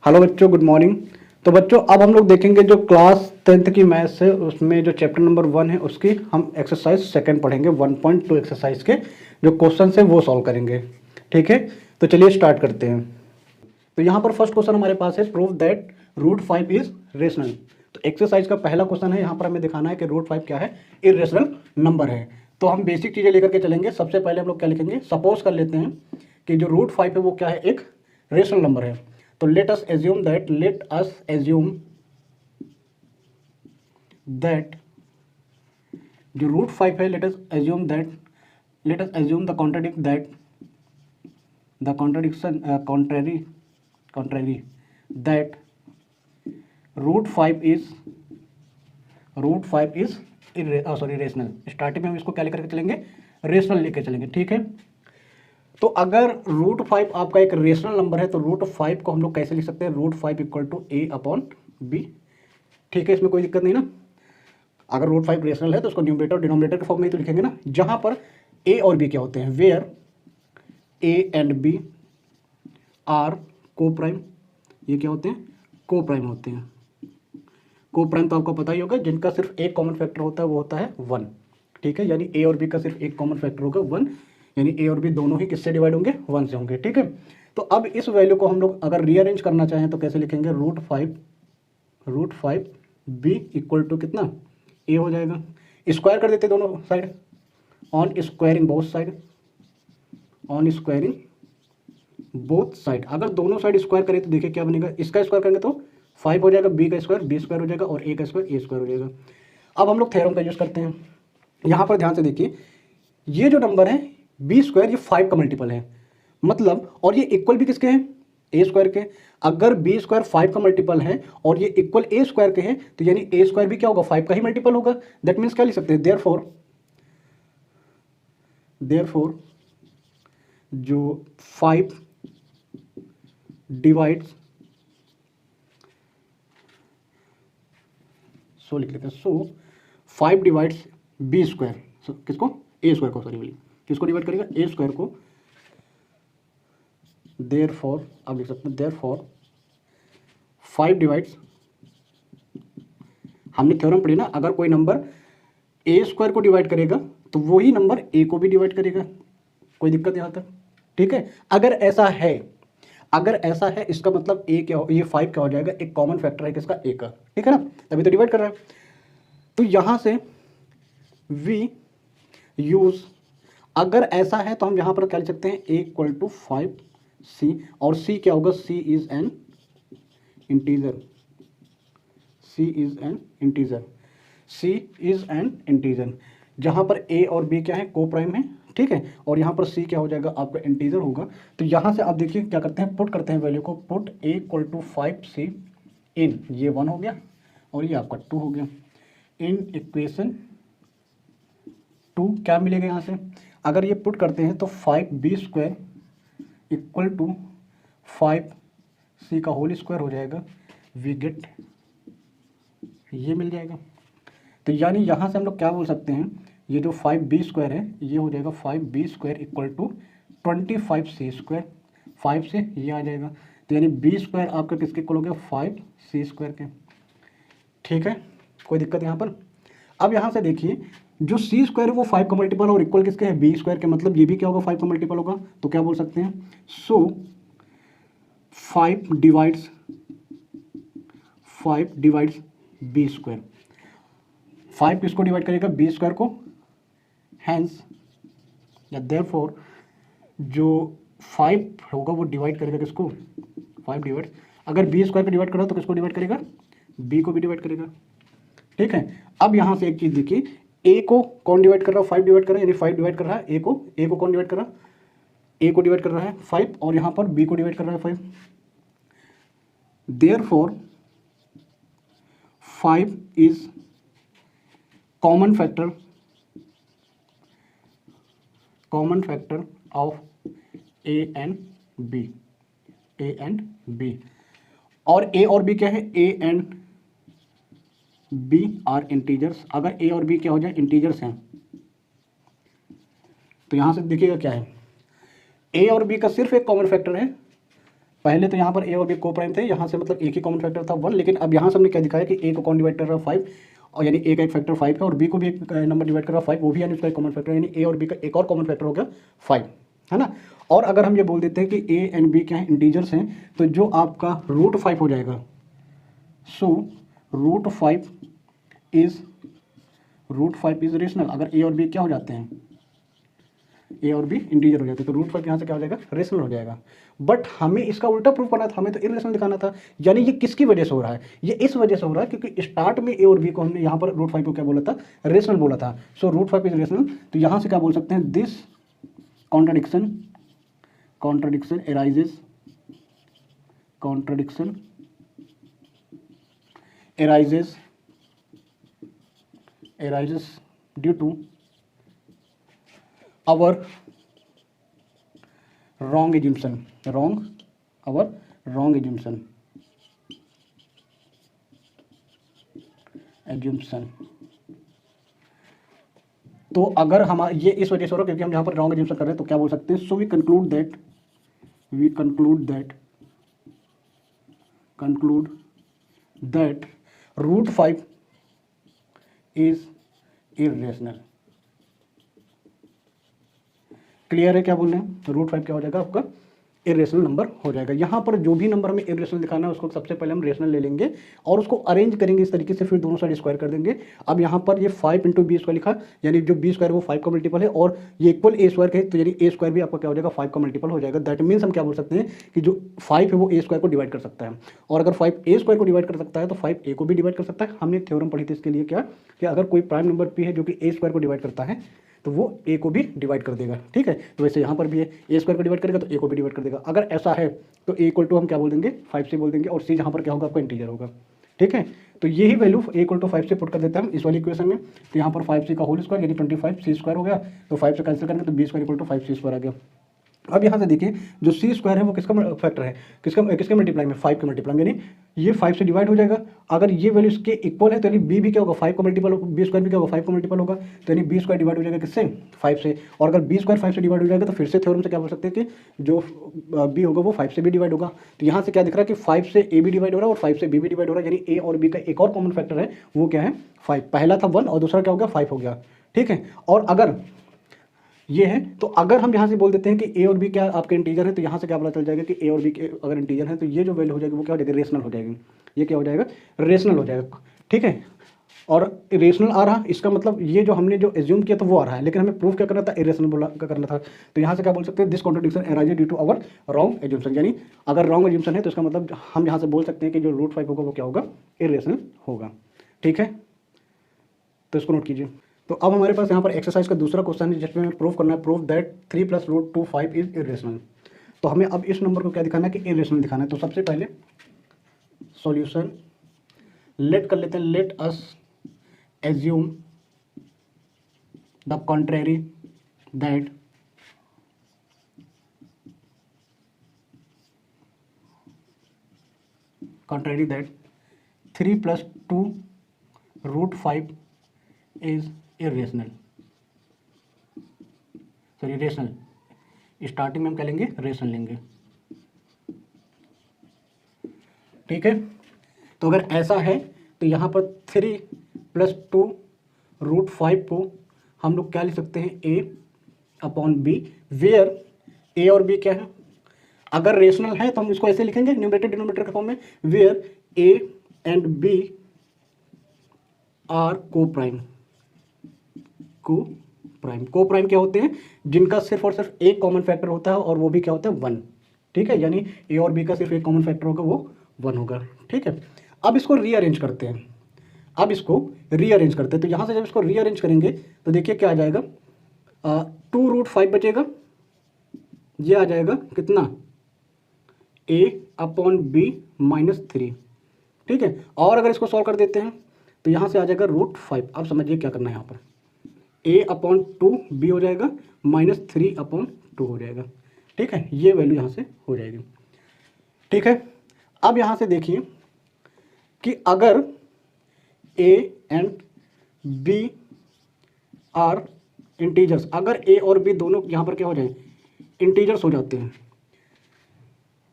Hello बच्चों, good morning. तो बच्चों अब हम लोग देखेंगे जो क्लास 10th की मैथ्स है उसमें जो चैप्टर नंबर 1 है उसकी हम एक्सरसाइज सेकंड पढ़ेंगे। 1.2 एक्सरसाइज के जो क्वेश्चन है वो सॉल्व करेंगे। ठीक है, तो चलिए स्टार्ट करते हैं। तो यहाँ पर फर्स्ट क्वेश्चन हमारे पास है, prove that root 5 is rational. तो एक्सरसाइज का पहला क्वेश्चन है, यहाँ पर हमें दिखाना है कि रूट 5 क्या है, इरेशनल नंबर है। तो हम बेसिक चीज़ें लेकर के चलेंगे। सबसे पहले हम लोग क्या लिखेंगे, सपोज कर लेते हैं कि जो रूट 5 है वो क्या है, एक रेशनल नंबर है। तो लेट अस एज्यूम दैट जो रूट 5 है, let us assume the contrary that root five is rational. Starting में हम इसको क्या लेकर के चलेंगे, रेशनल लेकर चलेंगे। ठीक है, तो अगर रूट 5 आपका एक रेशनल नंबर है तो रूट 5 को हम लोग कैसे लिख सकते हैं, root 5 equal to a upon b. ठीक है, इसमें कोई दिक्कत नहीं ना। अगर रूट 5 रेशनल है तो उसको न्यूमरेटर और डिनोमिनेटर के फॉर्म में ही तो लिखेंगे ना, जहां पर ए और बी क्या होते हैं, where a and b are coprime. ये क्या होते हैं, को प्राइम होते हैं। को प्राइम तो आपको पता ही होगा, जिनका सिर्फ एक कॉमन फैक्टर होता है वो होता है 1। ठीक है, यानी ए और बी का सिर्फ एक कॉमन फैक्टर होगा 1, यानी ए और बी दोनों ही किससे डिवाइड होंगे, 1 से होंगे। ठीक है, तो अब इस वैल्यू को हम लोग अगर रीअरेंज करना चाहें तो कैसे लिखेंगे, root five b equal to कितना, ए हो जाएगा। स्क्वायर कर देते दोनों side, on squaring both side. अगर दोनों साइड स्क्वायर करें तो देखिए क्या बनेगा, इसका स्क्वायर करेंगे तो 5 हो जाएगा, बी का स्क्वायर बी स्क्वायर हो जाएगा, और ए का स्क्वायर ए स्क्वायर हो जाएगा। अब हम लोग थ्योरम का यूज करते हैं। यहाँ पर ध्यान से देखिए, ये जो नंबर है बी स्क्वायर, ये 5 का मल्टीपल है मतलब, और ये इक्वल भी किसके हैं, ए स्क्वायर के। अगर बी स्क्वायर 5 का मल्टीपल है और ये इक्वल ए स्क्वायर के हैं तो यानी ए स्क्वायर भी क्या होगा, 5 का ही मल्टीपल होगा। दैट मीन्स क्या लिख सकते हैं, देयरफॉर जो 5 डिवाइड्स, सो लिख लेते हैं, सो 5 डिवाइड्स बी स्क्वायर, किसको, ए स्क्वायर को, सॉरी बोलिए, किसको डिवाइड करेगा, ए स्क्वायर को। देयरफॉर अब लिख सकते हैं, देयरफॉर 5 डिवाइड्स, हमने थ्योरम पढ़ी ना, अगर कोई नंबर ए स्क्वायर को डिवाइड करेगा तो वही नंबर ए को भी डिवाइड करेगा। कोई दिक्कत यहाँ तक। ठीक है, अगर ऐसा है इसका मतलब ए क्या हो, ये 5 क्या हो जाएगा, एक कॉमन फैक्टर है किसका, ए का। ठीक है ना, तभी तो डिवाइड कर रहा है। तो यहां से वी यूज, अगर ऐसा है तो हम यहां पर क्या लिख सकते हैं, ए इक्वल टू 5 सी, और सी क्या होगा, सी इज एन इंटीजर, जहां पर ए और बी क्या है, को प्राइम है। ठीक है, और यहाँ पर सी क्या हो जाएगा, आपका इंटीजर होगा। तो यहाँ से आप देखिए क्या करते हैं, पुट करते हैं वैल्यू को, पुट ए इक्वल टू 5 सी इन, ये 1 हो गया और ये आपका 2 हो गया, इन इक्वेशन 2 क्या मिलेगा यहाँ से, अगर ये पुट करते हैं तो 5 बी स्क्वायर इक्वल टू 5 सी का होल स्क्वायर हो जाएगा, वी गेट, ये मिल जाएगा। तो यानी यहाँ से हम लोग क्या बोल सकते हैं, ये जो 5 बी स्क्वायर है ये हो जाएगा 5 b square equal to 25 c square, 5 से ये आ जाएगा। तो यानी बी स्क्वायर आपका किसके इक्वल हो गया, 5 सी स्क्वायर के। ठीक है, कोई दिक्कत यहाँ पर। अब यहाँ से देखिए, जो सी स्क्वायर है वो 5 का मल्टीपल और इक्वल किसके है, बी स्क्वायर के, मतलब ये भी क्या होगा, 5 का मल्टीपल होगा। तो क्या बोल सकते हैं, सो 5 डिवाइड्स बी स्क्वायर, 5 किसको डिवाइड करेगा, बी स्क्वायर को, हैंस या देयरफॉर जो 5 होगा वो डिवाइड करेगा किसको, 5 डिवाइड, अगर बी स्क्वायर को डिवाइड करा तो किसको डिवाइड करेगा, बी को भी डिवाइड करेगा। ठीक है, अब यहाँ से एक चीज़ देखिए, ए को कौन डिवाइड कर रहा है, 5 डिवाइड कर रहा है, यानी 5 डिवाइड कर रहा है ए को कौन डिवाइड कर रहा है, ए को डिवाइड कर रहा है 5, और यहाँ पर बी को डिवाइड कर रहा है 5। Therefore 5 is common factor of a and b, और ए और बी क्या है, a and b are integers. अगर ए और बी क्या हो जाए, इंटीजर्स हैं, तो यहां से देखिएगा क्या है, ए और बी का सिर्फ एक कॉमन फैक्टर है पहले तो यहाँ पर ए और बी को प्राइम थे, यहाँ से मतलब एक ही कॉमन फैक्टर था 1, लेकिन अब यहाँ से हमने क्या दिखाया कि ए को कौन डिवाइड कर रहा है 5, और यानी ए का एक फैक्टर 5 है, और बी को भी एक नंबर डिवाइड कर रहा है 5, वो भी यानी उसका एक कॉमन फैक्टर, यानी ए और बी का एक और कॉमन फैक्टर हो गया 5, है ना। और अगर हम ये बोल देते हैं कि ए एंड बी क्या है, इंटीजर्स हैं, तो जो आपका √5 हो जाएगा, सो √5 इज रेशनल। अगर ए और बी क्या हो जाते हैं, ए और बी इंटीजर हो जाते हैं, तो √5 यहाँ से क्या हो जाएगा, रेशनल हो जाएगा। बट हमें इसका उल्टा प्रूफ करना था, हमें तो इरेशनल दिखाना था। यानी ये किसकी वजह से हो रहा है, ये इस वजह से हो रहा है क्योंकि स्टार्ट में ए और बी को हमने यहाँ पर √5 को क्या बोला था, रेशनल बोला था। सो √5 इज रेशनल। तो यहाँ से क्या बोल सकते हैं, this contradiction arises due to our wrong assumption, तो अगर हमारा ये इस वजह से हो रहा है क्योंकि हम यहाँ पर रॉन्ग एज्यूम्पशन कर रहे हैं, तो क्या बोल सकते हैं, so we conclude that √5 is irrational. Clear है क्या बोल रहे हैं, √5 क्या हो जाएगा आपका, इरेशनल नंबर हो जाएगा। यहाँ पर जो भी नंबर हमें इरेशनल दिखाना है उसको सबसे पहले हम रेशनल ले लेंगे और उसको अरेंज करेंगे इस तरीके से, फिर दोनों साइड स्क्वायर कर देंगे। अब यहाँ पर ये 5 × b² लिखा, यानी जो b² वो 5 का मल्टीपल है, और ये इक्वल a² है, तो यानी a² भी आपका क्या हो जाएगा, 5 का मल्टीपल हो जाएगा। दैट मीन्स हम क्या बोल सकते हैं कि जो 5 है वो a² को डिवाइड कर सकता है, और अगर 5 a² को डिवाइड कर सकता है तो 5 a को भी डिवाइड कर सकता है। हमने थ्योरम पढ़ी थी इसके लिए क्या, कि अगर कोई प्राइम नंबर p है जो कि a² को डिवाइड करता है तो वो a को भी डिवाइड कर देगा, ठीक है। तो वैसे यहाँ पर भी है, a² को डिवाइड करेगा तो a को भी डिवाइड कर देगा। अगर ऐसा है तो a = हम क्या बोल देंगे, 5 से बोल देंगे, और c जहाँ पर क्या होगा आपका इंटीजर होगा, ठीक है। तो यही वैल्यू a = 5 से पुट कर देते हैं हम इस वाली इक्वेशन में। तो यहाँ पर 5c का होल स्क्वायर यानी 25c² हो गया, तो 5 से कैंसिल करेंगे तो b² = 5c² आ गया। अब यहाँ से देखिए जो c² है वो किसका फैक्टर है, किसके मल्टीप्लाई में, 5 के मल्टीप्लाई में, यानी ये 5 से डिवाइड हो जाएगा। अगर ये वैल्यू इसके इक्वल है तो यानी b भी क्या होगा, 5 का मल्टीपल होगा, b² भी क्या होगा, 5 का मल्टीपल होगा, तो यानी b² डिवाइड हो जाएगा किससे, 5 से। और अगर b² 5 से डिवाइड हो जाएगा तो फिर से थ्योरम से क्या बोल सकते हैं कि जो b होगा वो 5 से भी डिवाइड होगा। तो यहाँ से क्या दिख रहा है कि 5 से a भी डिवाइड हो रहा है और 5 से b भी डिवाइड हो रहा है, यानी a और b का एक और कॉमन फैक्टर है, वो क्या है, 5। पहला था 1 और दूसरा क्या हो गया, 5 हो गया, ठीक है। और अगर ये है तो अगर हम यहाँ से बोल देते हैं कि a और b क्या आपके इंटीजर है, तो यहाँ से क्या पता चल जाएगा कि a और b के अगर इंटीजर है तो ये जो वैल्यू हो जाएगी वो क्या हो जाएगी, रेशनल हो जाएगी। ये क्या हो जाएगा, रेशनल हो जाएगा, ठीक है। और रेशनल आ रहा, इसका मतलब ये जो हमने जो एज्यूम किया तो वो आ रहा है, लेकिन हमें प्रूफ क्या करना था, इरेशनल बोला करना था। तो यहाँ से क्या बोल सकते हैं, this contradiction arises due to our wrong assumption, यानी अगर रॉन्ग एज्यूम्पशन है तो इसका मतलब हम यहाँ से बोल सकते हैं कि जो √5 होगा वो क्या होगा, इरेशनल होगा, ठीक है। तो इसको नोट कीजिए। तो अब हमारे पास यहाँ पर एक्सरसाइज का दूसरा क्वेश्चन है जिसमें हमें प्रूव करना है, प्रूव दैट 3 + √5 इज इरेशनल। तो हमें अब इस नंबर को क्या दिखाना है कि इरेशनल दिखाना है। तो सबसे पहले सॉल्यूशन लेट कर लेते हैं, late us assume the contrary that contrary that 3 + 2 √5 is irrational, sorry rational. Starting में हम क्या लेंगे, रेशनल लेंगे, ठीक है। तो अगर ऐसा है तो यहाँ पर 3 + 2 √5 को हम लोग क्या लिख सकते हैं, a/b, वेयर a और b क्या है, अगर रेशनल है तो हम इसको ऐसे लिखेंगे न्यूमरेटर डिनोमिनेटर के फॉर्म में, where a and b are coprime क्या होते हैं, जिनका सिर्फ और सिर्फ एक कॉमन फैक्टर होता है और वो भी क्या होता है, 1, ठीक है। यानी a और b का सिर्फ एक कॉमन फैक्टर होगा, वो 1 होगा, ठीक है। अब इसको रीअरेंज करते हैं, तो यहाँ से जब इसको रीअरेंज करेंगे तो देखिए क्या आ जाएगा, 2√5 बचेगा, ये आ जाएगा कितना, a/b - 3, ठीक है। और अगर इसको सॉल्व कर देते हैं तो यहाँ से आ जाएगा √5। अब समझिए क्या करना है, यहाँ पर a/2b हो जाएगा -3/2 हो जाएगा, ठीक है। ये वैल्यू यहाँ से हो जाएगी, ठीक है। अब यहाँ से देखिए कि अगर a and b are integers, अगर a और b दोनों यहाँ पर क्या हो जाए, इंटीजर्स हो जाते हैं,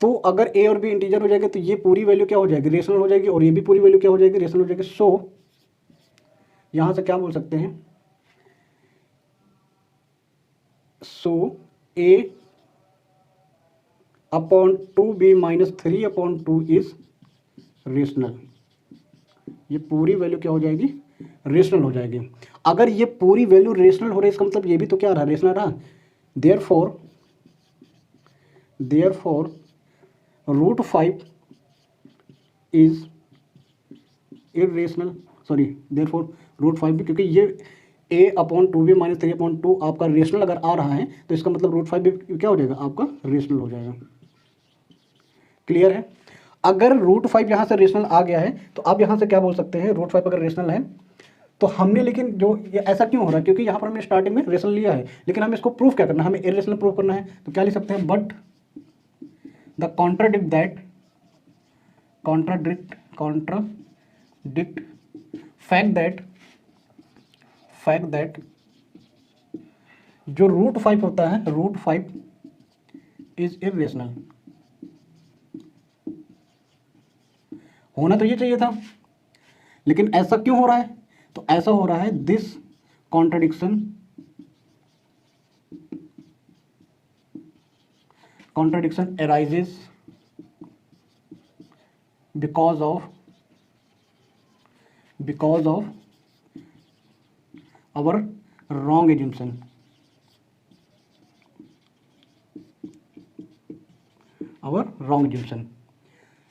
तो अगर ए और बी इंटीजर हो जाएगा तो ये पूरी वैल्यू क्या हो जाएगी, रेशनल हो जाएगी, और ये भी पूरी वैल्यू क्या हो जाएगी, रेशनल हो जाएगी। सो यहां से क्या बोल सकते हैं, so a upon 2b minus 3/2 is rational. ये पूरी वैल्यू क्या हो जाएगी, रेशनल हो जाएगी। अगर ये पूरी वैल्यू रेशनल हो रही है इसका मतलब ये भी तो क्या रहा, रेशनल रहा। Therefore √5 is irrational, sorry therefore √5 भी, क्योंकि ये a/2b माइनस 3/2 आपका रेशनल अगर आ रहा है तो इसका मतलब √5 भी क्या हो जाएगा, आपका रेशनल हो जाएगा। क्लियर है। अगर √5 यहाँ से रेशनल आ गया है तो आप यहाँ से क्या बोल सकते हैं, √5 अगर रेशनल है तो हमने, लेकिन जो ये ऐसा क्यों हो रहा है, क्योंकि यहाँ पर हमने स्टार्टिंग में रेशनल लिया है, लेकिन हमें इसको प्रूफ क्या करना है, हमें इरेशनल प्रूफ करना है। तो क्या लिख सकते हैं, but the contradict fact that जो √5 होता है, √5 इज इरेशनल। होना तो ये चाहिए था, लेकिन ऐसा क्यों हो रहा है, तो ऐसा हो रहा है this contradiction arises because of our wrong assumption,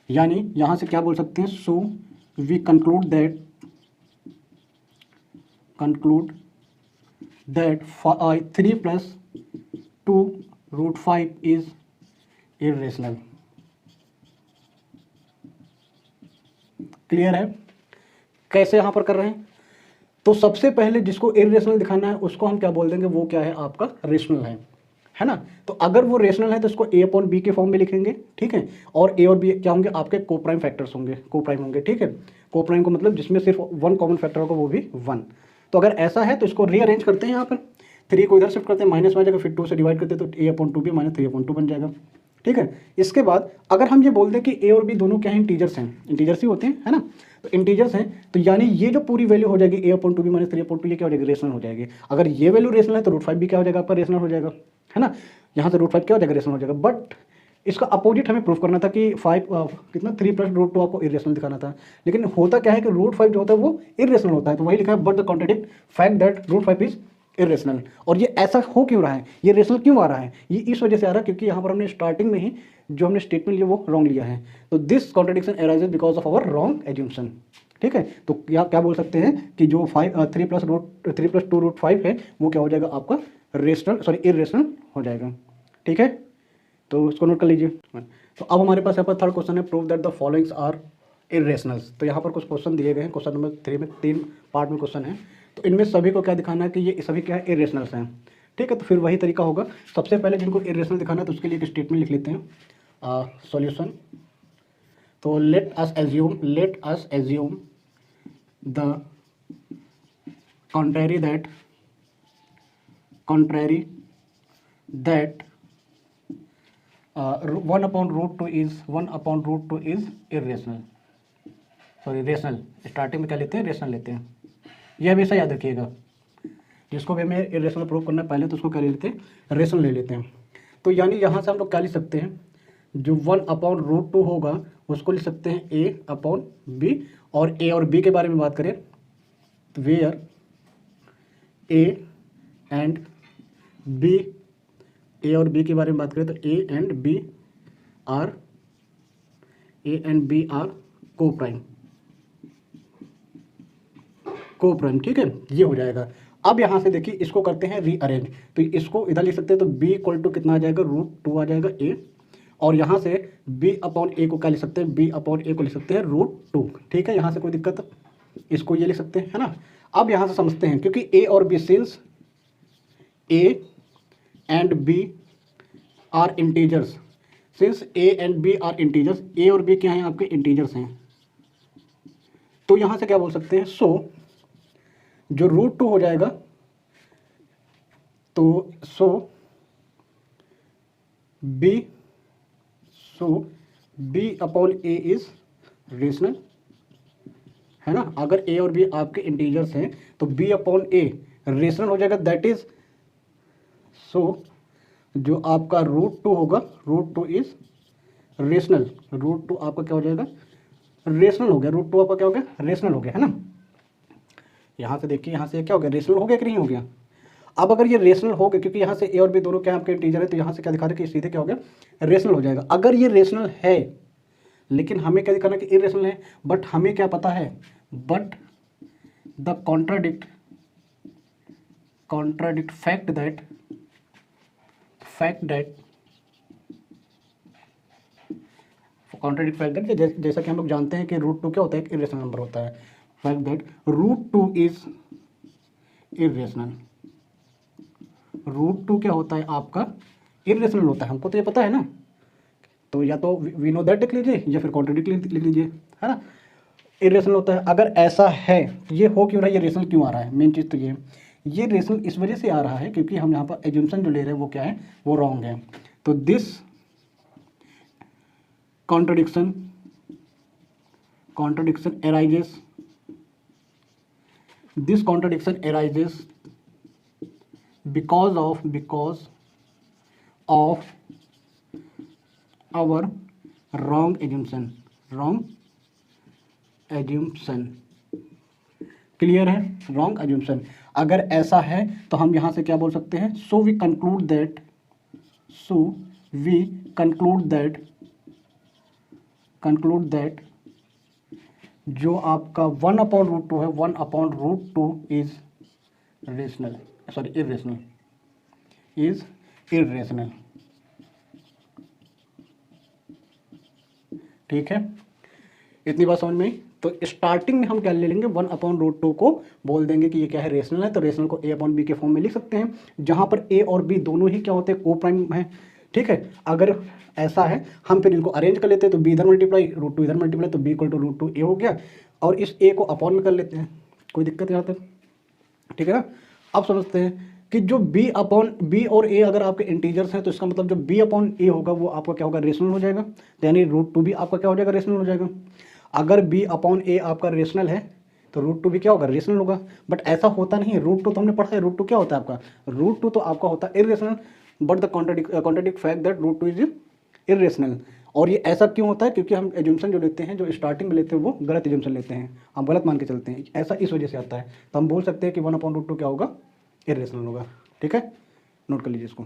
यानी यहां से क्या बोल सकते हैं, so we conclude that 3 + 2 √5 is irrational. Clear है। कैसे यहां पर कर रहे हैं, तो सबसे पहले जिसको इरेशनल दिखाना है उसको हम क्या बोल देंगे, वो क्या है, आपका रेशनल है ना। तो अगर वो रेशनल है तो इसको a/b के फॉर्म में लिखेंगे, ठीक है। और a और b क्या होंगे, आपके कोप्राइम फैक्टर्स होंगे, कोप्राइम होंगे, ठीक है। कोप्राइम को मतलब जिसमें सिर्फ 1 कॉमन फैक्टर होगा, वो भी 1। तो अगर ऐसा है तो इसको रीअरेंज करते हैं, यहाँ पर 3 को इधर शिफ्ट करते हैं, माइनस में आ जाएगा, फिर 2 से डिवाइड करते हैं तो a/2b माइनस 3/2 बन जाएगा, ठीक है। इसके बाद अगर हम ये बोल दें कि a और b दोनों क्या हैं, इंटीजर्स हैं, इंटीजर्स ही होते हैं, है ना। तो इंटीजर्स हैं तो यानी ये जो पूरी वैल्यू हो जाएगी a/2b माइनस 3/2, ये क्या हो जाएगी, रेशनल हो जाएगी। अगर ये वैल्यू रेशनल है तो √5 भी क्या हो जाएगा, आपका रेशनल हो जाएगा, है ना। यहाँ से √5 क्या हो जाएगा, रेशनल हो जाएगा। बट इसका अपोजिट हमें प्रूफ करना था कि 3 + √2 आपको इरेशनल दिखाना था। लेकिन होता क्या है कि √5 जो होता है वो इरेशनल होता है, तो वही लिखा है, but the contradict fact that √5 is irrational. और ये ऐसा हो क्यों रहा है, ये रेशनल क्यों आ रहा है, ये इस वजह से आ रहा है क्योंकि यहाँ पर हमने स्टार्टिंग में ही जो हमने स्टेटमेंट लिया वो रॉन्ग लिया है। तो this contradiction arises because of our wrong assumption, ठीक है। तो क्या बोल सकते हैं कि जो 3 + 2 √5 है वो क्या हो जाएगा, आपका रेशनल, सॉरी इरेशनल हो जाएगा, ठीक है। तो इसको नोट कर लीजिए। तो अब हमारे पास यहाँ पर थर्ड क्वेश्चन है, prove that the followings are irrationals. तो यहाँ पर कुछ क्वेश्चन दिए गए हैं, क्वेश्चन नंबर 3 में 3 पार्ट में क्वेश्चन है। तो इनमें सभी को क्या दिखाना है कि ये सभी क्या है, इरेशनल्स हैं, ठीक है। तो फिर वही तरीका होगा, सबसे पहले जिनको इरेशनल दिखाना है तो उसके लिए एक स्टेटमेंट लिख लेते हैं, सॉल्यूशन। तो let us assume the contrary that 1/√2 is irrational, sorry rational. Starting में क्या लेते हैं, रेशनल लेते हैं, यह हमेशा याद रखिएगा। जिसको भी हमें इरेशनल प्रूव करना है पहले तो उसको क्या ले लेते हैं, रेशनल ले लेते हैं। तो यानी यहाँ से हम लोग क्या लिख सकते हैं, जो 1/√2 होगा उसको लिख सकते हैं a/b। और a और b के बारे में बात करें तो where a and b, a और b के बारे में बात करें तो a and b are coprime, ठीक है। ये हो जाएगा। अब यहाँ से देखिए इसको करते हैं रीअरेंज, तो इसको इधर लिख सकते हैं, तो b = कितना आ जाएगा, √2 आ जाएगा a। और यहाँ से b/a को क्या लिख सकते हैं, b/a को लिख सकते हैं √2, ठीक है। यहाँ से कोई दिक्कत, इसको ये लिख सकते हैं, है ना। अब यहाँ से समझते हैं, क्योंकि a और b since a and b are integers, since a and b are integers, a और b क्या हैं, आपके इंटीजर्स हैं। तो यहाँ से क्या बोल सकते हैं, सो जो √2 हो जाएगा, तो so b so b upon a is rational, है ना। अगर ए और बी आपके इंटीजर्स हैं तो बी अपॉन ए रेशनल हो जाएगा, दैट इज, सो जो आपका √2 होगा, √2 इज रेशनल, √2 आपका क्या हो जाएगा, रेशनल हो गया, √2 आपका क्या हो गया, रेशनल हो गया, है ना। यहाँ से देखिए, यहाँ से क्या हो गया, रेशनल हो गया कि नहीं हो गया। अब अगर ये रेशनल हो गया, क्योंकि यहाँ से ए और बी दोनों क्या आपके इंटीजर है, तो यहाँ से क्या दिखा रहे कि सीधे क्या हो गया, रेशनल हो जाएगा। अगर ये रेशनल है, लेकिन हमें क्या दिखाना कि इरेशनल है, बट हमें क्या पता है, but the contradict fact that contradict fact that, जैसा कि हम लोग जानते हैं कि √2 क्या होता है, एक इरेशनल नंबर होता है। फैक्ट दैट √2 इज इरेशनल, √2 क्या होता है आपका, इरेशनल होता है, हमको तो ये पता है ना। तो या तो वी नो दैट लिख लीजिए या फिर कॉन्ट्राडिक्ट लिख लीजिए, है ना। इरेशनल होता है। अगर ऐसा है, ये हो क्यों रहा है, ये रेशनल क्यों आ रहा है, मेन चीज़ तो ये रेशनल इस वजह से आ रहा है क्योंकि हम यहाँ पर एज्यूम्पशन जो ले रहे हैं वो क्या है, वो रॉन्ग है। तो this contradiction arises, this contradiction arises because of our wrong assumption, clear है, रॉन्ग assumption। अगर ऐसा है तो हम यहाँ से क्या बोल सकते हैं, so we conclude that जो आपका 1/√2 है, 1/√2 इज रेशनल, सॉरी इरेशनल, ठीक है। इतनी बात समझ में आई। तो स्टार्टिंग में हम क्या ले लेंगे, 1/√2 को बोल देंगे कि ये क्या है, रेशनल है। तो रेशनल को a/b के फॉर्म में लिख सकते हैं, जहां पर a और b दोनों ही क्या होते हैं, को प्राइम है, ठीक है। अगर ऐसा है, हम फिर इनको अरेंज कर लेते हैं, तो b इधर मल्टीप्लाई, √2 इधर मल्टीप्लाई, तो b = √2 a हो गया, और इस a को अपॉन में कर लेते हैं, कोई दिक्कत यहाँ तक, ठीक है ना। अब समझते हैं कि जो b और a अगर आपके इंटीजर्स हैं, तो इसका मतलब जो b/a होगा वो आपका क्या होगा, रेशनल हो जाएगा। तो यानी √2 भी आपका क्या हो जाएगा, रेशनल हो जाएगा। अगर b/a आपका रेशनल है तो √2 भी क्या होगा, रेशनल होगा। बट ऐसा होता नहीं है, √2 तो हमने पढ़ा है, √2 क्या होता है आपका, √2 तो आपका होता है irrational, but the contradict fact that √2 is irrational. और ये ऐसा क्यों होता है, क्योंकि हम एज्यूम्पशन जो लेते हैं, जो स्टार्टिंग में लेते हैं, वो गलत एज्यूम्पशन लेते हैं, हम गलत मान के चलते हैं, ऐसा इस वजह से आता है। तो हम बोल सकते हैं कि 1/√2 क्या होगा, इरेशनल होगा, ठीक है, नोट कर लीजिए इसको।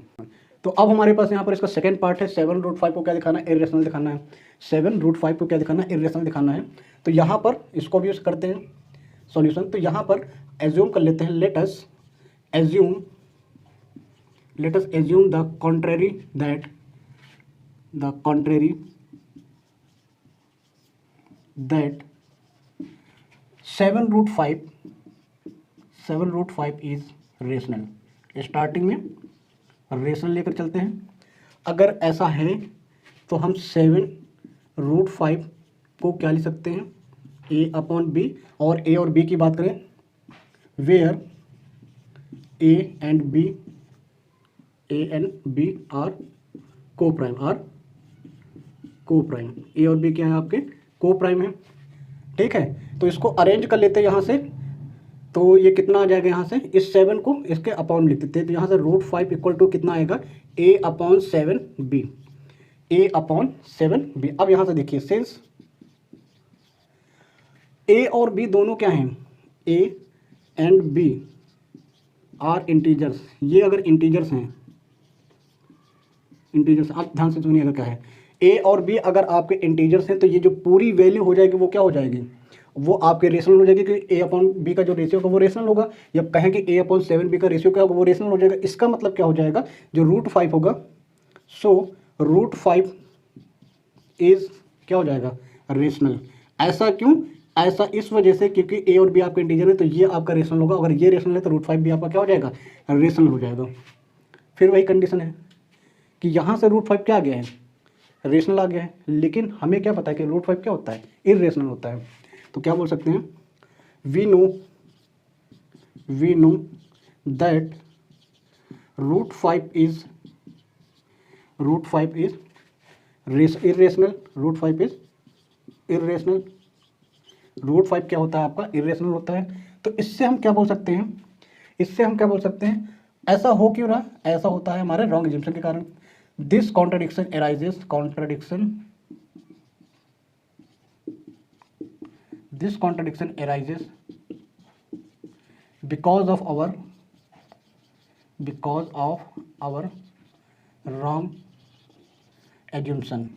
तो अब हमारे पास यहाँ पर इसका सेकंड पार्ट है, 7√5 को क्या दिखाना है, इरेशनल दिखाना है। 7√5 को क्या दिखाना है, इरेशनल दिखाना है। तो यहाँ पर इसको भी यूज करते हैं सॉल्यूशन। तो यहाँ पर एज्यूम कर लेते हैं, late us assume the contrary that 7√5 is rational. Starting में रेशनल लेकर चलते हैं। अगर ऐसा है तो हम 7√5 को क्या लिख सकते हैं, a/b, और a और b की बात करें, where a and b are coprime, a और बी क्या है आपके, को प्राइम है, ठीक है। तो इसको अरेंज कर लेते हैं यहाँ से, तो ये कितना आ जाएगा, यहाँ से इस 7 को इसके अपॉन लिख देते हैं। तो यहाँ से √5 = कितना आएगा, a/7b, a/7b। अब यहाँ से देखिए, सिंस a और b दोनों क्या हैं, a and b are integers, ये अगर इंटीजर्स हैं, इंटीजर्स, आप ध्यान से सुनिएगा क्या है, ए और बी अगर आपके इंटीजर्स हैं, तो ये जो पूरी वैल्यू हो जाएगी वो क्या हो जाएगी, वो आपके रेशनल हो जाएगी, क्योंकि a/b का जो रेशियो होगा वो रेशनल होगा। या कहें कि a/7b का रेशियो क्या होगा, वो रेशनल हो जाएगा। इसका मतलब क्या हो जाएगा, जो √5 होगा, सो √5 इज क्या हो जाएगा, रेशनल। ऐसा क्यों, ऐसा इस वजह से क्योंकि ए और बी आपके इंटीजर है, तो ये आपका रेशनल होगा। अगर ये रेशनल है तो √5 भी आपका क्या हो जाएगा, रेशनल हो जाएगा। फिर वही कंडीशन है कि यहाँ से √5 क्या आ गया है, रेशनल आ गया है, लेकिन हमें क्या पता है कि √5 क्या होता है, इरेशनल होता है। तो क्या बोल सकते हैं, we know that √5 is irrational, root 5 is irrational, root 5 क्या होता है आपका, इरेशनल होता है। तो इससे हम क्या बोल सकते हैं, इससे हम क्या बोल सकते हैं, ऐसा हो क्यों रहा, ऐसा होता है हमारे रॉन्ग एजम्पशन के कारण। This contradiction arises, this contradiction arises because of our wrong assumption,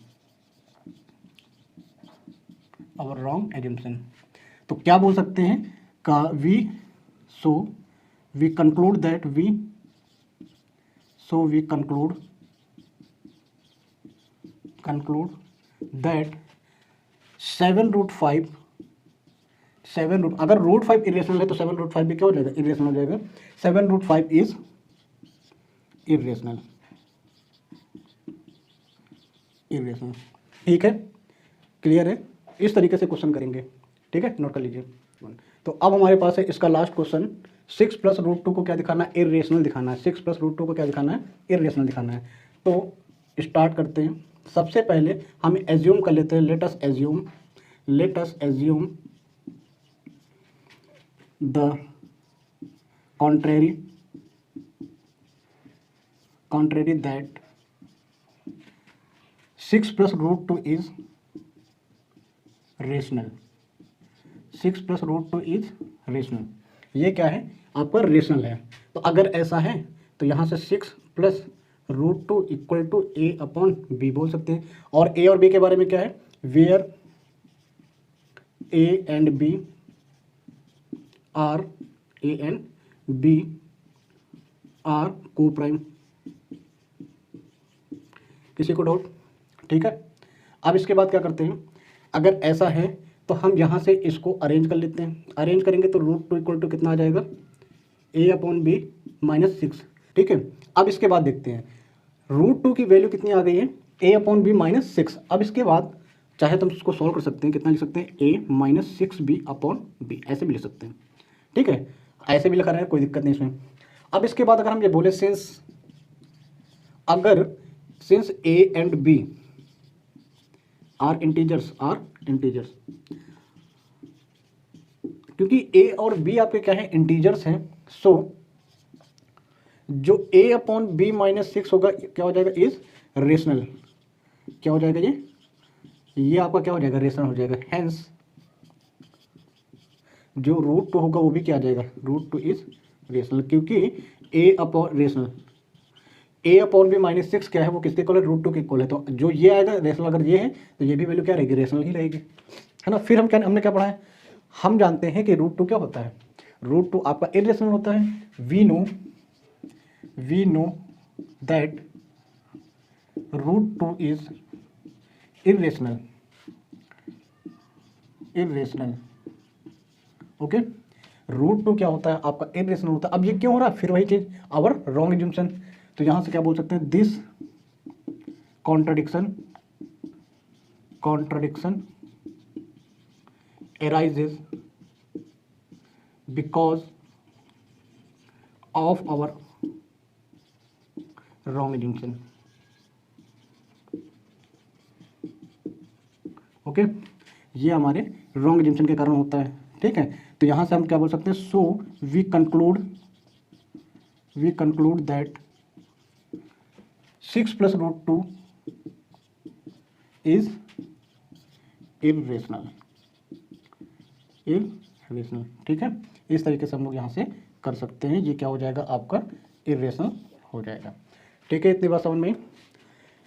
our wrong assumption. तो क्या बोल सकते हैं का वी कंक्लूड दैट दैट 7√5, अगर रूट 5 इरेशनल है तो 7√5 भी क्या हो जाएगा, इरेशनल हो जाएगा। 7√5 इज इरेशनल, ठीक है, क्लियर है। इस तरीके से क्वेश्चन करेंगे, ठीक है, नोट कर लीजिए। तो अब हमारे पास है इसका लास्ट क्वेश्चन, 6 + √2 को क्या दिखाना है, इरेशनल दिखाना है। 6 + √2 को क्या दिखाना है, इरेशनल दिखाना है। तो स्टार्ट करते हैं। सबसे पहले हम एज्यूम कर लेते हैं, late us assume the contrary that 6 + √2 is rational, 6 + √2 is rational। ये क्या है आपका, रेशनल है। तो अगर ऐसा है तो यहाँ से 6 + √2 = a/b बोल सकते हैं। और a और b के बारे में क्या है, where a and b are coprime. किसी को डाउट, ठीक है। अब इसके बाद क्या करते हैं, अगर ऐसा है तो हम यहाँ से इसको अरेंज कर लेते हैं। अरेंज करेंगे तो √2 = कितना आ जाएगा, a/b - 6, ठीक है। अब इसके बाद देखते हैं, √2 की वैल्यू कितनी आ गई है, a/b - 6। अब इसके बाद चाहे तो हम इसको सॉल्व कर सकते हैं, कितना लिख सकते हैं, a - 6b/b, ऐसे भी लिख सकते हैं, ठीक है। ऐसे भी लिखा रहे हैं, कोई दिक्कत नहीं इसमें। अब इसके बाद अगर हम ये बोले since a and b are integers, क्योंकि a और b आपके क्या है, इंटीजर्स हैं। सो जो a/b - 6 होगा क्या हो जाएगा, इज रेशनल। क्या हो जाएगा, ये आपका क्या हो जाएगा, रेशनल हो जाएगा। हेंस जो √2 होगा वो भी क्या आ जाएगा, √2 इज रेशनल, क्योंकि a/b - 6 क्या है, वो किसके इक्वल है, √2 के इक्वल है। तो जो ये आएगा रेशनल, अगर ये है तो ये भी वैल्यू क्या रहेगी, रेशनल ही रहेगी, है ना। फिर हमने क्या पढ़ा है, हम जानते हैं कि √2 क्या होता है, √2 आपका इरेशनल होता है। We know that √2 is irrational, okay. √2 क्या होता है आपका, इरेशनल होता है। अब ये क्यों हो रहा है, फिर वही चीज, आवर रॉन्ग एजम्पशन। तो यहां से क्या बोल सकते हैं, this contradiction arises because of our wrong assumption, okay. ये हमारे रॉन्ग एजम्पशन के कारण होता है, ठीक है। तो यहां से हम क्या बोल सकते हैं, so we conclude that 6 + √2 is irrational, ठीक है। इस तरीके से हम लोग यहाँ से कर सकते हैं। ये क्या हो जाएगा आपका, इरेशनल हो जाएगा, ठीक है। इतनी बात समझ में।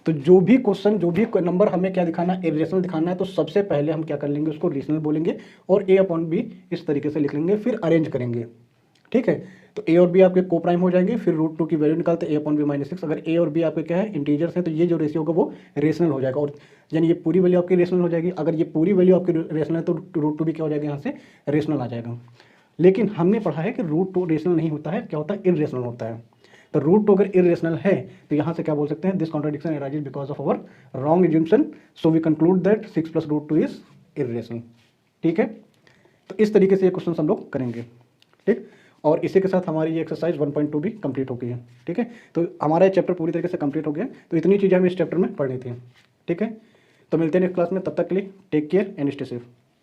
तो जो भी क्वेश्चन, जो भी नंबर हमें क्या दिखाना है, इरेशनल दिखाना है, तो सबसे पहले हम क्या कर लेंगे, उसको रेशनल बोलेंगे और a/b इस तरीके से लिख लेंगे, फिर अरेंज करेंगे, ठीक है। तो a और b आपके को-प्राइम हो जाएंगे। फिर √2 की वैल्यू निकालते हैं, a/b - 6। अगर a और b आपके क्या है, इंटीजर्स हैं, तो ये जो रेशियो होगा वो रेशनल हो जाएगा, और यानी ये पूरी वैल्यू आपकी रेशनल हो जाएगी। अगर ये पूरी वैल्यू आपकी रेशनल है तो √2 भी क्या हो जाएगा, यहाँ से रेशनल आ जाएगा। लेकिन हमने पढ़ा है कि √2 रेशनल नहीं होता है, क्या होता है, इरेशनल होता है। तो √2 अगर इरेशनल है तो यहाँ से क्या बोल सकते हैं, this contradiction arises because of our wrong assumption, so we conclude that 6 + √2 is irrational, ठीक है। तो इस तरीके से ये क्वेश्चन हम लोग करेंगे, ठीक। और इसी के साथ हमारी ये एक्सरसाइज 1.2 भी कंप्लीट हो गई है, ठीक है। तो हमारा ये चैप्टर पूरी तरीके से कंप्लीट हो गया। तो इतनी चीज़ें हमें इस चैप्टर में पढ़नी थी। ठीक है, तो मिलते हैं नेक्स्ट क्लास में, तब तक के लिए take care and stay safe.